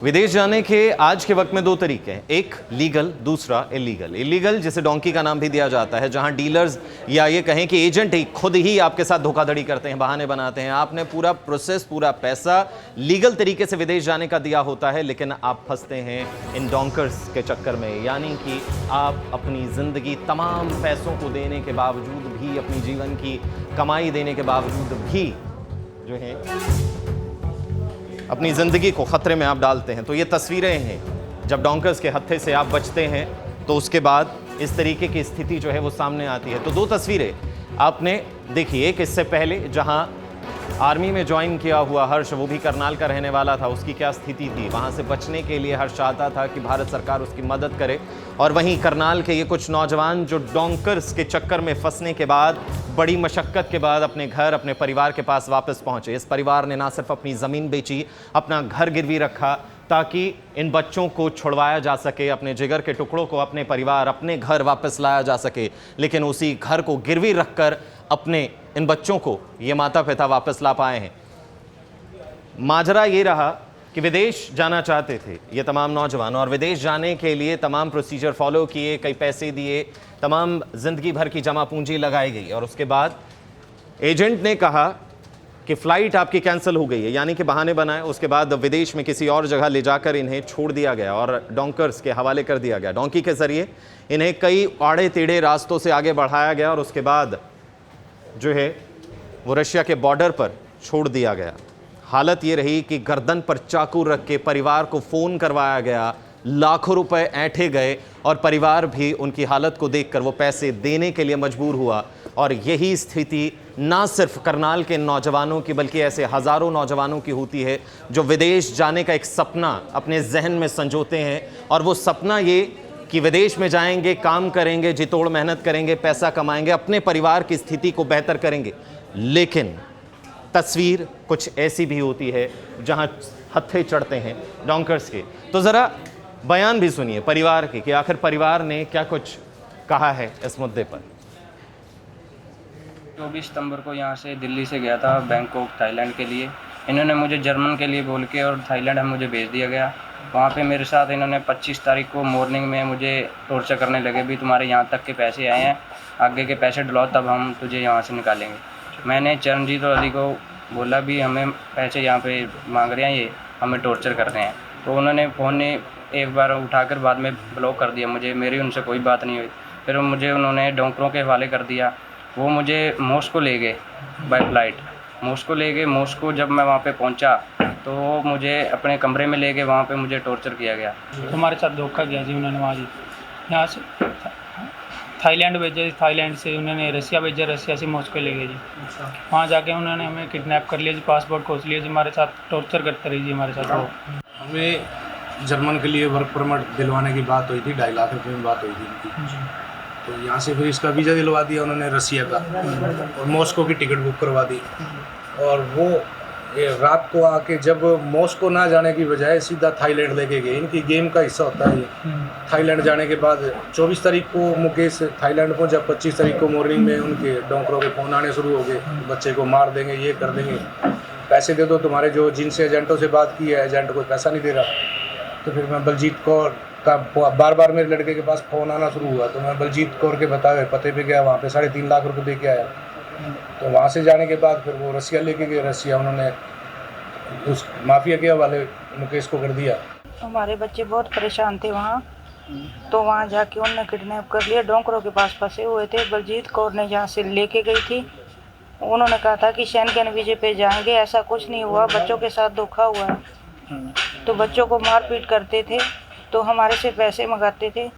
विदेश जाने के आज के वक्त में दो तरीके हैं, एक लीगल, दूसरा इलीगल। इलीगल जिसे डोंकी का नाम भी दिया जाता है, जहां डीलर्स या ये कहें कि एजेंट ही खुद ही आपके साथ धोखाधड़ी करते हैं, बहाने बनाते हैं। आपने पूरा प्रोसेस, पूरा पैसा लीगल तरीके से विदेश जाने का दिया होता है, लेकिन आप फंसते हैं इन डोंकर्स के चक्कर में। यानी कि आप अपनी ज़िंदगी तमाम पैसों को देने के बावजूद भी, अपनी जीवन की कमाई देने के बावजूद भी जो है अपनी ज़िंदगी को ख़तरे में आप डालते हैं। तो ये तस्वीरें हैं जब डोंकर्स के हत्थे से आप बचते हैं, तो उसके बाद इस तरीके की स्थिति जो है वो सामने आती है। तो दो तस्वीरें आपने देखी, एक इससे पहले जहां आर्मी में ज्वाइन किया हुआ हर्ष, वो भी करनाल का रहने वाला था, उसकी क्या स्थिति थी, वहां से बचने के लिए हर्ष चाहता था कि भारत सरकार उसकी मदद करे। और वहीं करनाल के ये कुछ नौजवान जो डोंकर्स के चक्कर में फंसने के बाद, बड़ी मशक्क़त के बाद अपने घर, अपने परिवार के पास वापस पहुंचे। इस परिवार ने ना सिर्फ अपनी ज़मीन बेची, अपना घर गिरवी रखा ताकि इन बच्चों को छुड़वाया जा सके, अपने जिगर के टुकड़ों को, अपने परिवार, अपने घर वापस लाया जा सके। लेकिन उसी घर को गिरवी रखकर अपने इन बच्चों को ये माता पिता वापस ला पाए हैं। माजरा ये रहा कि विदेश जाना चाहते थे ये तमाम नौजवान, और विदेश जाने के लिए तमाम प्रोसीजर फॉलो किए, कई पैसे दिए, तमाम ज़िंदगी भर की जमा पूंजी लगाई गई, और उसके बाद एजेंट ने कहा कि फ़्लाइट आपकी कैंसिल हो गई है, यानी कि बहाने बनाए। उसके बाद विदेश में किसी और जगह ले जाकर इन्हें छोड़ दिया गया और डोंकर्स के हवाले कर दिया गया। डोंकी के ज़रिए इन्हें कई आड़े टेढ़े रास्तों से आगे बढ़ाया गया और उसके बाद जो है वो रशिया के बॉर्डर पर छोड़ दिया गया। हालत ये रही कि गर्दन पर चाकू रख के परिवार को फ़ोन करवाया गया, लाखों रुपए ऐंठे गए और परिवार भी उनकी हालत को देखकर वो पैसे देने के लिए मजबूर हुआ। और यही स्थिति ना सिर्फ करनाल के नौजवानों की, बल्कि ऐसे हज़ारों नौजवानों की होती है जो विदेश जाने का एक सपना अपने जहन में संजोते हैं। और वो सपना ये कि विदेश में जाएंगे, काम करेंगे, जी तोड़ मेहनत करेंगे, पैसा कमाएंगे, अपने परिवार की स्थिति को बेहतर करेंगे। लेकिन तस्वीर कुछ ऐसी भी होती है जहां हत्थे चढ़ते हैं डोंकर्स के। तो ज़रा बयान भी सुनिए परिवार के कि आखिर परिवार ने क्या कुछ कहा है इस मुद्दे पर। 24 सितंबर को यहाँ से दिल्ली से गया था बैंकॉक थाईलैंड के लिए। इन्होंने मुझे जर्मन के लिए बोल के और थाईलैंड मुझे भेज दिया गया। वहाँ पे मेरे साथ इन्होंने 25 तारीख को मॉर्निंग में मुझे टॉर्चर करने लगे, भी तुम्हारे यहाँ तक के पैसे आए हैं, आगे के पैसे डलाओ तब हम तुझे यहाँ से निकालेंगे। मैंने चरणजीत और अली को बोला भी हमें पैसे यहाँ पे मांग रहे हैं, ये हमें टॉर्चर कर रहे हैं। तो उन्होंने फ़ोन ने एक बार उठाकर बाद में ब्लॉक कर दिया मुझे, मेरी उनसे कोई बात नहीं हुई। फिर मुझे उन्होंने डोंकरों के हवाले कर दिया। वो मुझे मॉस्को ले गए बाय फ्लाइट, मॉस्को ले गए। मॉस्को जब मैं वहाँ पे पहुँचा तो मुझे अपने कमरे में ले गए, वहाँ पे मुझे टॉर्चर किया गया। हमारे साथ धोखा किया जी उन्होंने। वहाँ जी यहाँ से थाईलैंड भेजा, थाईलैंड से उन्होंने रसिया भेजा, रसिया से मॉस्को ले गए जी। वहाँ जाके उन्होंने हमें किडनैप कर लिया जी, पासपोर्ट खोज लिया जी, हमारे साथ टॉर्चर करते रही जी हमारे साथ। वो हमें जर्मन के लिए वर्क परमिट दिलवाने की बात हुई थी, 2.5 लाख रुपये में बात हुई थी उनकी। तो यहाँ से फिर इसका वीज़ा दिलवा दिया उन्होंने रसिया का, और मॉस्को की टिकट बुक करवा दी। और वो रात को आके जब मॉस्को ना जाने की बजाय सीधा थाईलैंड लेके गए। इनकी गेम का हिस्सा होता है ये। थाईलैंड जाने के बाद 24 तारीख को मुकेश थाईलैंड पहुंचा, 25 तारीख को मॉर्निंग में उनके डोंकरों के फ़ोन आने शुरू हो गए, बच्चे को मार देंगे, ये कर देंगे, पैसे दे दो, तुम्हारे जो जिनसे एजेंटों से बात की है एजेंट कोई पैसा नहीं दे रहा। तो फिर मैं बलजीत कौर का बार बार मेरे लड़के के पास फ़ोन आना शुरू हुआ, तो मैं बलजीत कौर के बताए हुए पते पे गया, वहाँ पे 3.5 लाख रुपए दे के आया। तो वहाँ से जाने के बाद फिर वो रसिया लेके गए। रसिया उन्होंने उस माफिया के हवाले मुकेश को कर दिया। हमारे बच्चे बहुत परेशान थे वहाँ, तो वहाँ जाके उन्होंने किडनैप कर लिया। डोंकरों के पास फंसे हुए थे। बलजीत कौर ने जहाँ से लेके गई थी, उन्होंने कहा था कि शेंगेन वीज़े पे जाएंगे, ऐसा कुछ नहीं हुआ, बच्चों के साथ धोखा हुआ है। तो बच्चों को मारपीट करते थे, तो हमारे से पैसे मंगाते थे।